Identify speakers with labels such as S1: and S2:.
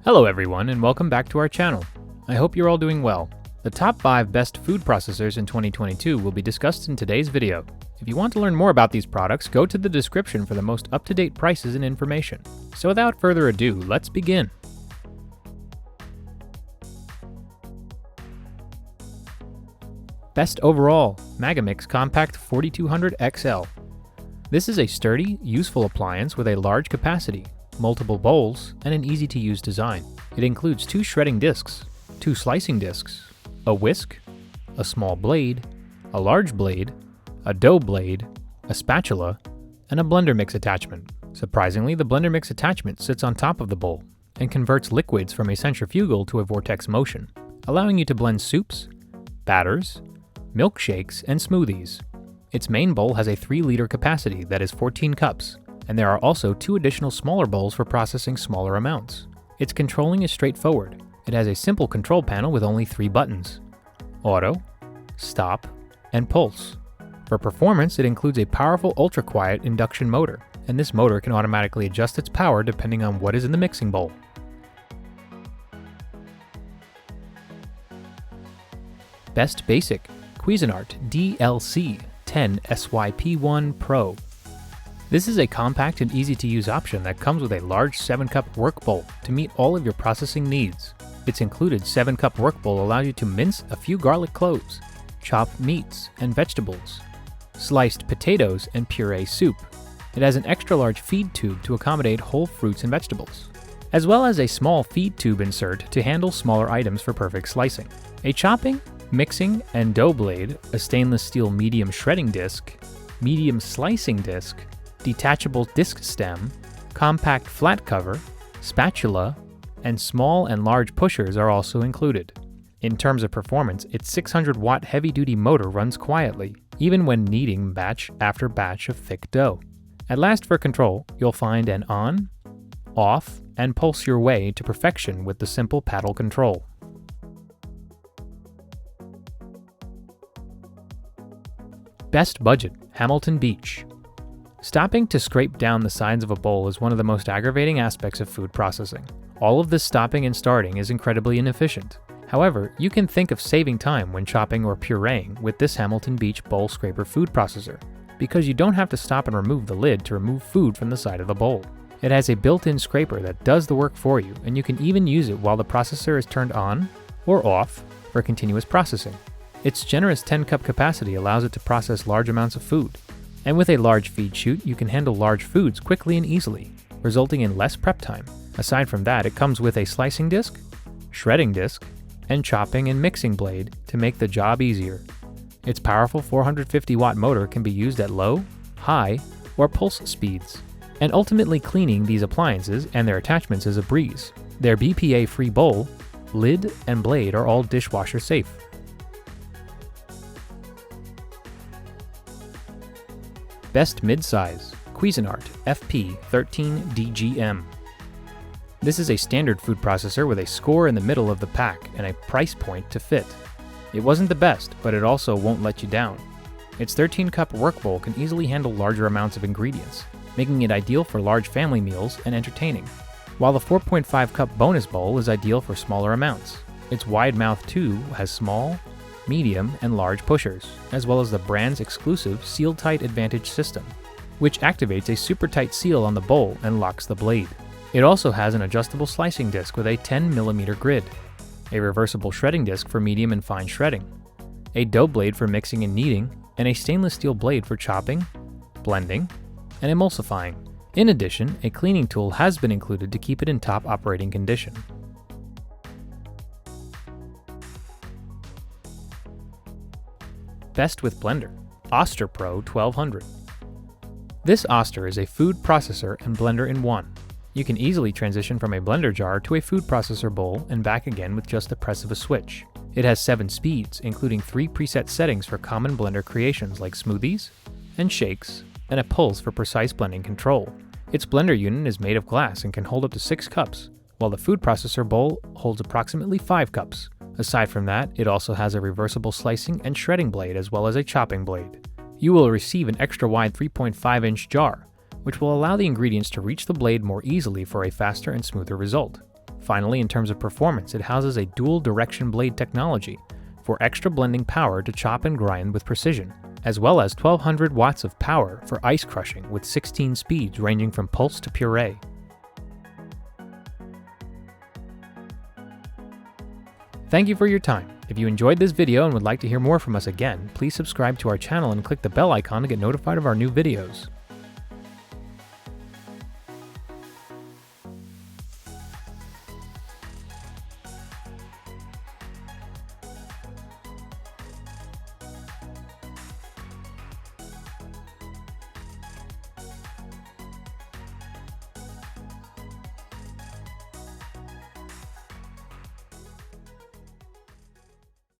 S1: Hello everyone and welcome back to our channel. I hope you're all doing well. The top 5 best food processors in 2022 will be discussed in today's video. If you want to learn more about these products, go to the description for the most up-to-date prices and information. So without further ado, let's begin. Best overall, Magimix Compact 4200 XL. This is a sturdy, useful appliance with a large capacity, multiple bowls, and an easy-to-use design. It includes 2 shredding discs, 2 slicing discs, a whisk, a small blade, a large blade, a dough blade, a spatula, and a BlenderMix attachment. Surprisingly, the BlenderMix attachment sits on top of the bowl and converts liquids from a centrifugal to a vortex motion, allowing you to blend soups, batters, milkshakes, and smoothies. Its main bowl has a 3-liter capacity that is 14 cups, and there are also 2 additional smaller bowls for processing smaller amounts. Its controlling is straightforward. It has a simple control panel with only 3 buttons: auto, stop, and pulse. For performance, it includes a powerful ultra-quiet induction motor, and this motor can automatically adjust its power depending on what is in the mixing bowl. Best Basic, Cuisinart DLC 10 SYP1 Pro. This is a compact and easy-to-use option that comes with a large 7-cup work bowl to meet all of your processing needs. Its included 7-cup work bowl allows you to mince a few garlic cloves, chop meats and vegetables, sliced potatoes, and puree soup. It has an extra-large feed tube to accommodate whole fruits and vegetables, as well as a small feed tube insert to handle smaller items for perfect slicing. A chopping, mixing, and dough blade, a stainless steel medium shredding disc, medium slicing disc, detachable disc stem, compact flat cover, spatula, and small and large pushers are also included. In terms of performance, its 600-watt heavy-duty motor runs quietly, even when kneading batch after batch of thick dough. At last, for control, you'll find an on, off, and pulse your way to perfection with the simple paddle control. Best Budget, Hamilton Beach. Stopping to scrape down the sides of a bowl is one of the most aggravating aspects of food processing. All of this stopping and starting is incredibly inefficient. However, you can think of saving time when chopping or pureeing with this Hamilton Beach Bowl Scraper food processor, because you don't have to stop and remove the lid to remove food from the side of the bowl. It has a built-in scraper that does the work for you, and you can even use it while the processor is turned on or off for continuous processing. Its generous 10-cup capacity allows it to process large amounts of food. And with a large feed chute, you can handle large foods quickly and easily, resulting in less prep time. Aside from that, it comes with a slicing disc, shredding disc, and chopping and mixing blade to make the job easier. Its powerful 450-watt motor can be used at low, high, or pulse speeds. And ultimately cleaning these appliances and their attachments is a breeze. Their BPA-free bowl, lid, and blade are all dishwasher safe. Best Midsize, Cuisinart FP13DGM. This is a standard food processor with a score in the middle of the pack and a price point to fit. It wasn't the best, but it also won't let you down. Its 13-cup work bowl can easily handle larger amounts of ingredients, making it ideal for large family meals and entertaining, while the 4.5-cup bonus bowl is ideal for smaller amounts. Its wide mouth too has small, medium, and large pushers, as well as the brand's exclusive Seal-Tight Advantage system, which activates a super tight seal on the bowl and locks the blade. It also has an adjustable slicing disc with a 10mm grid, a reversible shredding disc for medium and fine shredding, a dough blade for mixing and kneading, and a stainless steel blade for chopping, blending, and emulsifying. In addition, a cleaning tool has been included to keep it in top operating condition. Best with Blender, Oster Pro 1200. This Oster is a food processor and blender in one. You can easily transition from a blender jar to a food processor bowl and back again with just the press of a switch. It has 7 speeds, including 3 preset settings for common blender creations like smoothies and shakes, and a pulse for precise blending control. Its blender unit is made of glass and can hold up to 6 cups, while the food processor bowl holds approximately 5 cups. Aside from that, it also has a reversible slicing and shredding blade as well as a chopping blade. You will receive an extra wide 3.5-inch jar, which will allow the ingredients to reach the blade more easily for a faster and smoother result. Finally, in terms of performance, it houses a dual direction blade technology for extra blending power to chop and grind with precision, as well as 1200 watts of power for ice crushing with 16 speeds ranging from pulse to puree. Thank you for your time. If you enjoyed this video and would like to hear more from us again, please subscribe to our channel and click the bell icon to get notified of our new videos.